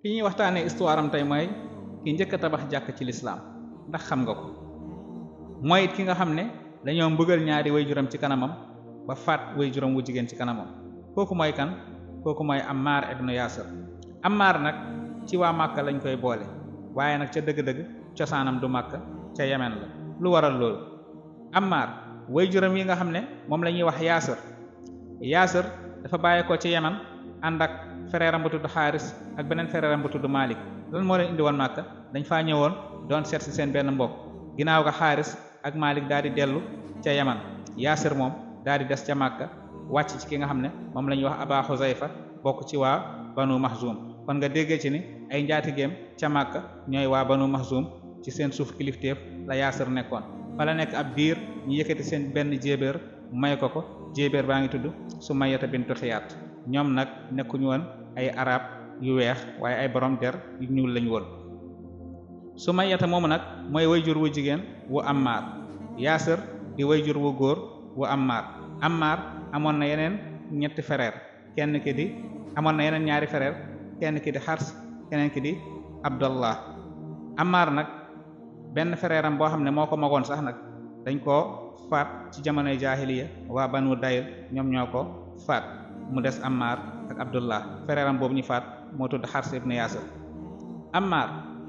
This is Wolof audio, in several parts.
ki ñuy waxtaanee histoire am tey mooy ki njëkk a tabax jàkk ci lislaam ndax xam nga ko mooy it ki nga xam ne dañoo mbugal ñaari waajuram ci kanamam ba faat waajuram wu jigéen ci kanamam kooku mooy kan kooku mooy Ammar ibnu Yaasir. Ammar nag ci waa Màkka lañ koy boole waaye nag ca dëgg-dëgg cosaanam du Màkka ca Yemen la. lu waral loolu Ammar waajuram yi nga xam ne moom la ñuy wax Yaasir dafa bàyyeekoo ci Yemen ànd ak frère am bu tudd Xaaris ak beneen frère am bu tudd Malik. lan moo leen indi woon Màkka dañ faa ñëwoon doon seet si seen benn mbokk ginnaaw ga Xaaris ak Malik daal di dellu ca Yemen Yaasir moom daal di des ca Màkka wàcc ci ki nga xam ne moom la ñuy wax Aba Xuzayfa bokk ci waa Banu Maxzum. kon nga déggee ci ni ay njaatigeem ca Màkka ñooy waa Banu Maxzum ci seen suuf kilifteef la Yaasir nekkoon fa la nekk ab diir ñu yëkkati seen benn jéebéer may ko jéebéer baa ngi tudd Sumayyata bintu Xiyaat. ñoom nag nekkuñu woon ay arab yu weex waaye ay borom der yu ñuul lañu woon. Sumayyata moomu nag mooy wayjur wu jigéen wu Ammar. Yaasir di wayjur wu góor wu Ammar. Ammar amoon na yeneen ñetti frère kenn ki di amoon na yeneen ñaari frère kenn ki di Xars keneen ki di Abdallah. Ammar nag benn frère am boo xam ne moo ko magoon sax nag dañ koo faat ci jamonoy jaahiliya waa Banu Dayl ñoom ñoo ko faat mu des Ammar ak Abdullah frère am boobu ñu faat moo tudd Xars ibn Yaasir. Ammar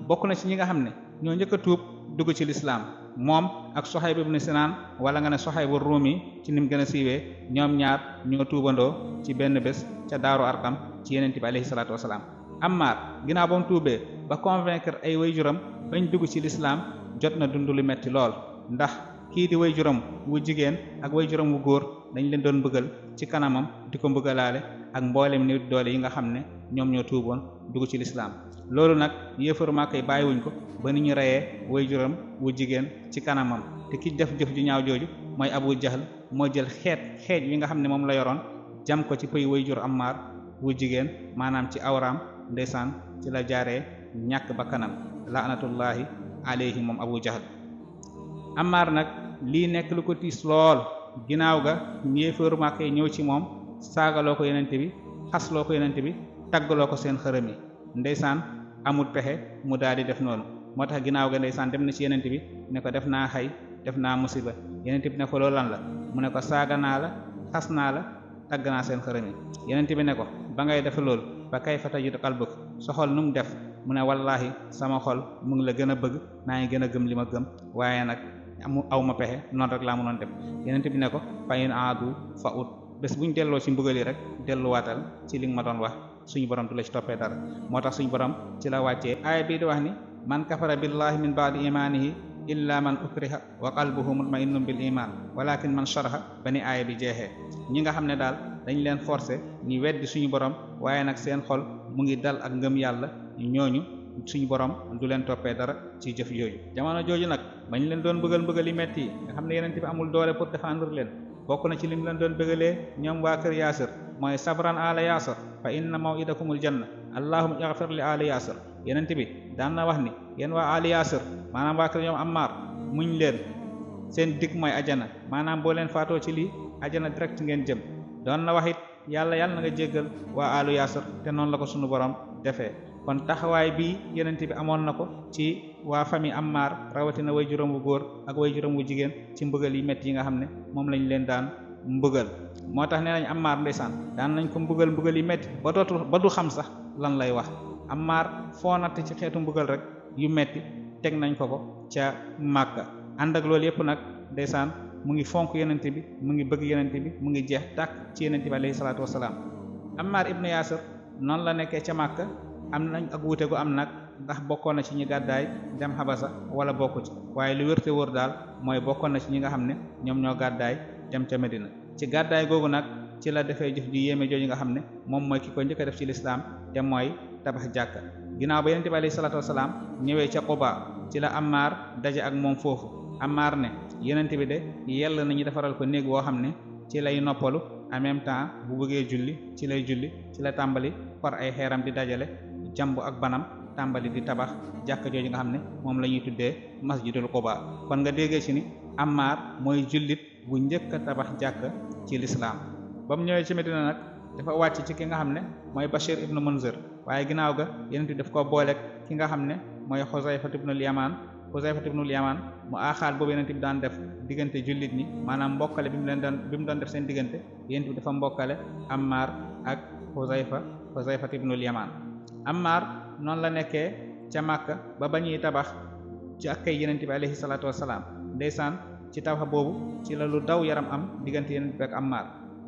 bokk na ci ñi nga xam ne ñoo njëkk a tuub dugg ci lislaam moom ak Suhayb ibn Sinaan wala nga ne Suhaybu Rumi ci nim gën a siiwee ñoom ñaar ñoo tuubandoo ci benn bés ca Daaru Arqam ci Yonent bi alayhi salaatu wasalaam. Ammar ginnaaw ba mu tuubee ba convaincre ay waajuram bañ dugg ci lislaam jot na dund lu metti lool ndax kii di waajuram wu jigéen ak waajuram wu góor dañ leen doon bëggal ci kanamam di ko mbëggalaale ak mboolem nit doole yi nga xam ne ñoom ñoo tuuboon dugg ci lislaam. loolu nag yéefaru Màkka yi bàyyiwuñ ko ba ni ñu reyee waajuram wu jigéen ci kanamam te ki def jëf ju ñaaw jooju mooy Abu Jahl moo jël xeej wi nga xam ne moom la yoroon jam ko ci pëy waajur Ammar wu jigéen maanaam ci awraam ndeysaan ci la jaaree ñàkk ba kanam laanatullahi alayhi moom Abu Jahl. Ammar nag lii nekk lu ko tiis lool ginnaaw ga yéefaru Màkka yi ñëw ci moom saagaloo ko Yonent bi xasloo ko Yonent bi taggaloo ko seen xërëm yi ndeysaan amul pexe mu daal di def noonu moo tax ginnaaw ga ndeysaan dem na ci Yonent bi ne ko def naa xay def naa musiba Yonent bi ne ko loolu lan la mu ne ko saaga naa la xas naa la tagg naa seen xërëm yi Yonent bi ne ko ba ngay def loolu ba kayfa tajidu qalbuk sa xol nu mu def mu ne wallahi sama xol mu ngi la gën a bëgg naa ngi gën a gëm li ma gëm waaye nag aw ma pexe noonu rek laa mënoon def Yonent bi ne ko fa in aadu fa ut bés buñ delloo ci mbugal yi rek delluwaatal ci li nga ma doon wax suñu borom du la ci toppee dara moo tax suñu borom ci la wàccee aaya bii di wax ni man kafara billahi min ba'di imanihi illa man ukriha wa qalbuhu mutma'innun bil iman walakin man sharaha ba ni aaya bi jeexee ñi nga xam ne daal dañ leen forcer ñu weddi suñu borom waaye nag seen xol mu ngi dal ak ngëm yàlla ñooñu suñu borom du leen toppee dara ci jëf jooju. jamono jooju nag bañ leen doon bëggal yi metti yi nga xam ne Yonent bi amul doole pour défendre leen bokk na ci lim leen doon bëggalee ñoom waa kër Yaasir mooy sabran ala Yaasir fa inna maw'idakumul janna allahumma ighfir li ali Yaasir. Yonent bi daan na wax ni yéen waa ali Yaasir maanaam waa kër ñoom Ammar muñ leen seen dig mooy ajana maanaam boo leen faatoo ci lii ajana direct ngeen jëm. doon na wax it yàlla na nga jéggal waa alu Yaasir te noonu la ko sunu borom defee kon taxawaay bii Yonent bi amoon na ko ci waa famille Ammar rawatina way juróom wu góor ak way juróom wu jigéen ci mbëggal yi métti yi nga xam ne moom lañ leen daan mbëggal moo tax nee nañ Ammar ndeysaan daan nañ ko mbëggal yi métti ba du xam sax lan lay wax. Ammar foo natt ci xeetu mbëggal rek yu métti teg nañ ko ca Màkka ànd ak loolu yëpp nag ndeysaan mu ngi fonk Yonent bi mu ngi bëgg Yonent bi mu ngi jeex tàkk ci Yonent bi alayhi salaatu wasalaam. Ammar ibn Yaasir noonu la nekkee ca Màkka am nañ ak wuute gu am nag ndax bokkoon na ci ñi gàddaay dem Habasa wala bokku ci waaye lu wérte wóor daal mooy bokkoon na ci ñi nga xam ne ñoom ñoo gàddaay dem ca Medina. ci gàddaay googu nag ci la defee jëf ji yéeme jooju nga xam ne moom mooy ki ko njëkk a def ci lislaam te mooy tabax jàkka ginnaaw ba Yonent bi alayhi salaatu wasalaam ñëwee ca Quba ci la Ammar daje ak moom foofu. Ammar ne Yonent bi de yell nañu defaral ko néeg woo xam ne ci lay noppalu en même temps bu bëggee julli ci lay julli ci la tàmbali for ay xeeram di dajale jambu ak banam tàmbali di tabax jàkka jooju nga xam ne moom la ñuy tuddee masjidul Quba. kon nga déggee ci ni Ammar mooy jullit bu njëkk a tabax jàkka ci lislaam ba mu ñëwee ci Medina nag dafa wàcc ci ki nga xam ne mooy Bashir ibnu Munzir waaye ginnaaw ga yonent bi daf koo booleeg ki nga xam ne mooy Xuzayfa ibnul Yamaan mu aaxaat boobu yonent bi daan def diggante jullit ñi maanaam mbokkale bi mu doon def seen diggante yonent bi dafa mbokkale Ammar ak Xuzayfa ibnul Yamaan. Ammar noonu la nekkee ca Makka ba ñuy tabax ci ak kay yonent bi alayhi salaatu wassalaam ndeysaan ci tabax boobu ci la lu daw yaram am diggante yonent bi ak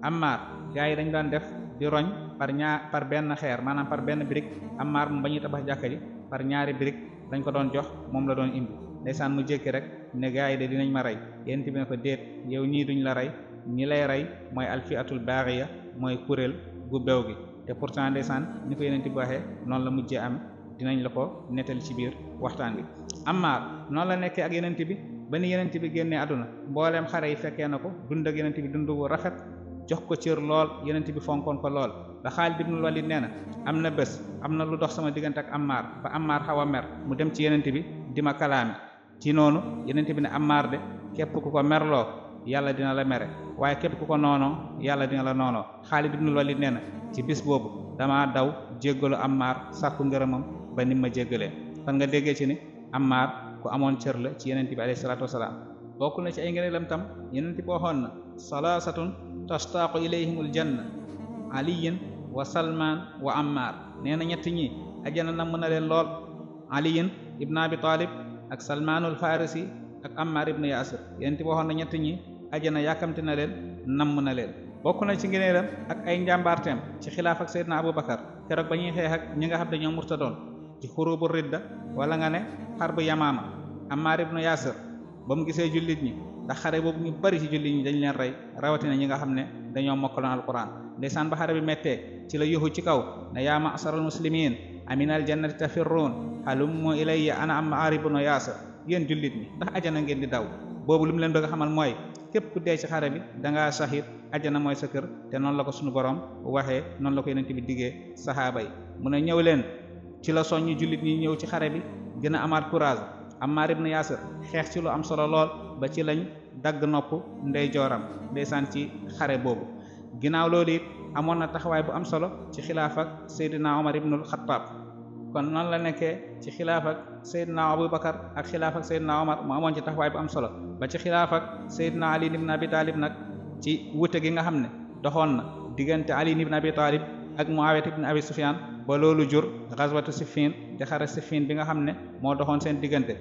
Ammar gaa yi dañ daan def di roñ par benn xeer maanaam par benn brique Ammar moom ba ñuy tabax jàkka ji par ñaari brique dañ ko doon jox moom la doon indi ndeysaan mu jékki rek ne gaa yi de dinañ ma rey yonent bi ne ko déet yow ñii duñ la rey ñi lay rey mooy alfiatul baaxiya mooy kuréel gu bew gi te pourtant ndeysaan ni ko yonent bi waxee noonu la mujjee am dinañ la ko nettali ci biir waxtaan bi. Ammar noonu la nekkee ak yonent bi ba ni yonent bi génnee àdduna mbooleem xare yi fekkee na ko dund ak yonent bi dund bu rafet jox ko cër lool yonent bi fonkoon ko lool ba Xaalid ibnul Walid nee na am na bés am na lu dox sama diggante ak Ammar ba Ammar xaw a mer mu dem ci yonent bi di ma kalaame ci noonu yonent bi ne Ammar de képp ku ko merloo yàlla dina la mere waaye képp ku ko noonoo yàlla dina la noonoo. Xaalid ibnul Walid nee na ci bis boobu dama daw jéggalu Ammar sàkku ngërëmam ba ni ma jéggalee kon nga déggee ci ni Ammar ku amoon cër la ci yonent bi alayhi salaatu wasalaam. bokk na ci ay ngëneelam tam yonent bi waxoon na salaasatun tashtaqu ilayhimul janna aliyin wa salman wa Ammar nee na ñett ñi ajjana namm na leen lool aliyin ibn abi talib ak salmanul farisi ak Ammar ibn Yasir yonent bi waxoon na ñett ñi ajjana yàkkamti na leen namm na leen. bokk na ci ngëneelam ak ay njàmbaarteem ci xilaaf ak Seydina Abubakar keroog ba ñuy xeex ak ñi nga xam ne ñoo murtadoon ci xurubu ridda wala nga ne xarbu Yamaama Ammar ibn Yasir ba mu gisee jullit ñi ndax xare boobu ñu bari ci jullit ñi dañ leen rey rawatina ñi nga xam ne dañoo mokkaloon alquran ndeysaan ba xare bi méttee ci la yuxu ci kaw ne yaa ma'saral muslimiin aminal jannati tafirruun halummu ilayya ana Ammar ibn Yasir yéen jullit ñi ndax ajana ngeen di daw boobu li mu leen bëgg a xamal mooy képp ku dee ci xare bi dangaa shahid ajana mooy sa kër te noonu la ko suñu borom waxee noonu la ko yonent bi diggee saxaaba yi mu ne ñëw leen ci la soññu jullit ñi ñëw ci xare bi gën a amaat courage. Ammar ibn Yasir xeex ci lu am solo lool ba ci lañ dagg nopp ndeyjooram ndeysaan ci xare boobu ginnaaw loolu it amoon na taxawaay bu am solo ci xilaaf ak Seydina Omar ibnul Xattaab kon noonu la nekkee ci xilaaf ak Seydina Abubakar ak xilaaf ak Seydina Omar mu amoon ci taxawaay bu am solo ba ci xilaaf ak Seydina Ali ibn Abi Talib nag ci wute gi nga xam ne doxoon na diggante Ali ibn Abi Talib ak Muawiya ibn Abi Sufyan ba loolu jur xaswatu Siffin di xare Siffin bi nga xam ne moo doxoon seen diggante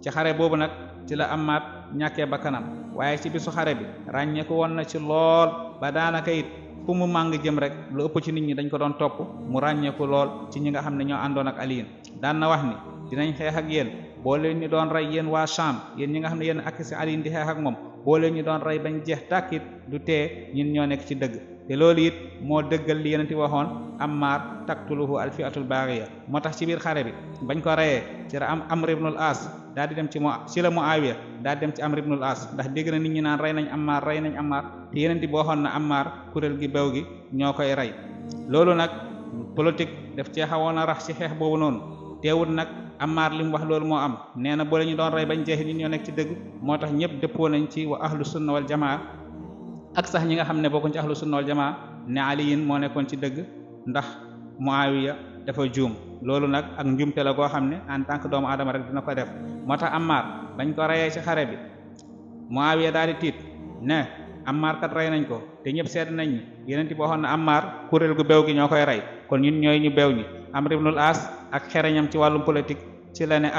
ci xare boobu nag ci la Ammar ñàkkee bakkanam waaye ci bisu xare bi ràññeeku woon na ci lool ba daanaka it fu mu màng jëm rek lu ëpp ci nit ñi dañ ko doon topp mu ràññeeku lool ci ñi nga xam ne ñoo àndoon ak aliyin daan na wax ni dinañ xeex ak yéen boo leen ñu doon rey yéen waa Sham yéen ñi nga xam ne yéen ak si aliyin di xeex ak moom boo leen ñu doon rey bañ jeex tàkkit du tee ñun ñoo nekk ci dëgg te loolu it moo dëggal li yonent waxoon Ammar taqtuluhu alfiatul baghiya moo tax ci biir xare bi bañ ko reyee ci la am Amr ibnul As daal di dem ci la Muawiya daal di dem ci Amr ibnul As ndax dégg na nit ñi naan rey nañ Ammar te yonent bi waxoon na Ammar kuréel gi bew gi ñoo koy rey loolu nag politique daf cee xawoon a rax ci xeex boobu noonu teewul nag Ammar li mu wax loolu moo am nee na boo la ñu doon rey bañ jeexi ñun ñoo nekk ci dëgg moo tax ñëpp dëppoo nañ ci wa ahlu sunna wal jamaa ak sax ñi nga xam ne bokkuñ ci ahlu sunna wal jamaa ne aliyin moo nekkoon ci dëgg ndax Muawiya dafa juum loolu nag ak njuumte la goo xam ne en tant que doomu aadama rek dina ko def moo tax Ammar bañ ko reyee ci xare bi Muawiya daal di tiit ne Ammar kat rey nañ ko te ñëpp seet nañ ñi yeneen ti waxoon na Ammar kuréel gu bew gi ñoo koy rey kon ñun ñooy ñu bew ñi Amr ibnul As ak xereñam ci wàllum politique ci la ne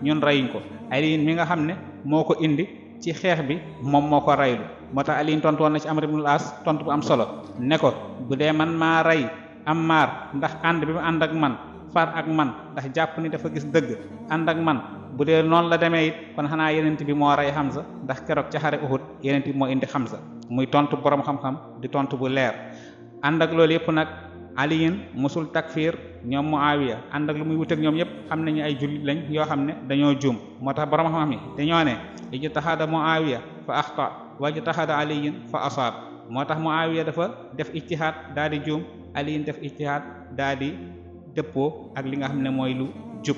ñun reyuñ ko aliyin mi nga xam ne moo ko indi ci xeex bi moom moo ko reylu moo tax aliyin tontu woon na ci Amr ibnul As tontu bu am solo ne ko bu dee man maa rey Ammar ndax ànd bi mu ànd ak man far ak man ndax jàpp ni dafa gis dëgg ànd ak man bu dee noonu la demee it kon xanaa yenent bi moo rey Hamza ndax keroog ca xare Uhud yenent bi moo indi Hamza muy tontu borom xam-xam di tontu bu leer ànd ak loolu yëpp nag aliyin musul takfir ñoom Muawiya ànd ak lu muy wuteeg ñoom yëpp xam nañu ay jullit lañ yoo xam ne dañoo juum moo tax borom xam-xam yi dañoo ne ijtahada Muawiya fa axta wa ijtahada aliyin fa asaab moo tax Muawiya dafa def ijtihaad daal di juum aliyin def ijtihaad daal di dëppoo ak li nga xam ne mooy lu jub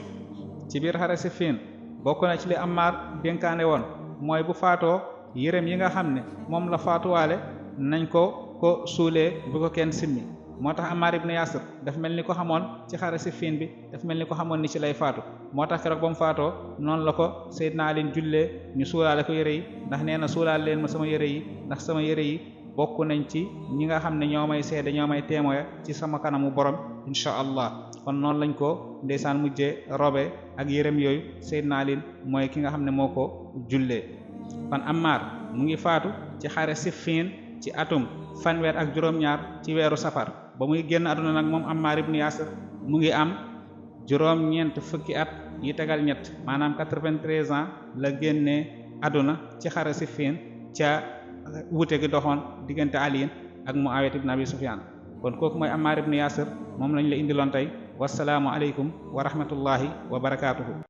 ci biir xare Siffin bokk na ci li Ammar dénkaane woon mooy bu faatoo yërëm yi nga xam ne moom la faatuwaale nañ ko suulee bu ko kenn simmi moo tax Ammar ibn Yasir daf mel ni ko xamoon ci xare Siffin bi daf mel ni ko xamoon ni ci lay faatu moo tax keroog ba mu faatoo noonu la ko Seydina Ali jullee ñu suulaale ko yére yi ndax nee na suulaal leen ma sama yére yi ndax sama yére yi bokk nañ ci ñi nga xam ne ñoo may seede ñoo may témoin ci sama kanamu borom insha allah kon noonu lañ ko ndeysaan mujjee robe ak yërëm yooyu Seydina Ali mooy ki nga xam ne moo ko jullee kon Ammar mu ngi faatu ci xare Siffin ci atum fanweer ak juróom-ñaar ci weeru safar ba muy génn àdduna nag moom Ammar ibn Yasir mu ngi am juróom-ñeent fukki at yi tegal ñett maanaam 93 ans la génnee àdduna ci xare Siffin ca wute gi doxoon diggante Ali ak Muawiya ibn Abi Sufyan kon kooku mooy Ammar ibn Yasir moom lañ la indiloon tey wasalaamu aleykum wa rahmatullahi wa barakaatuhu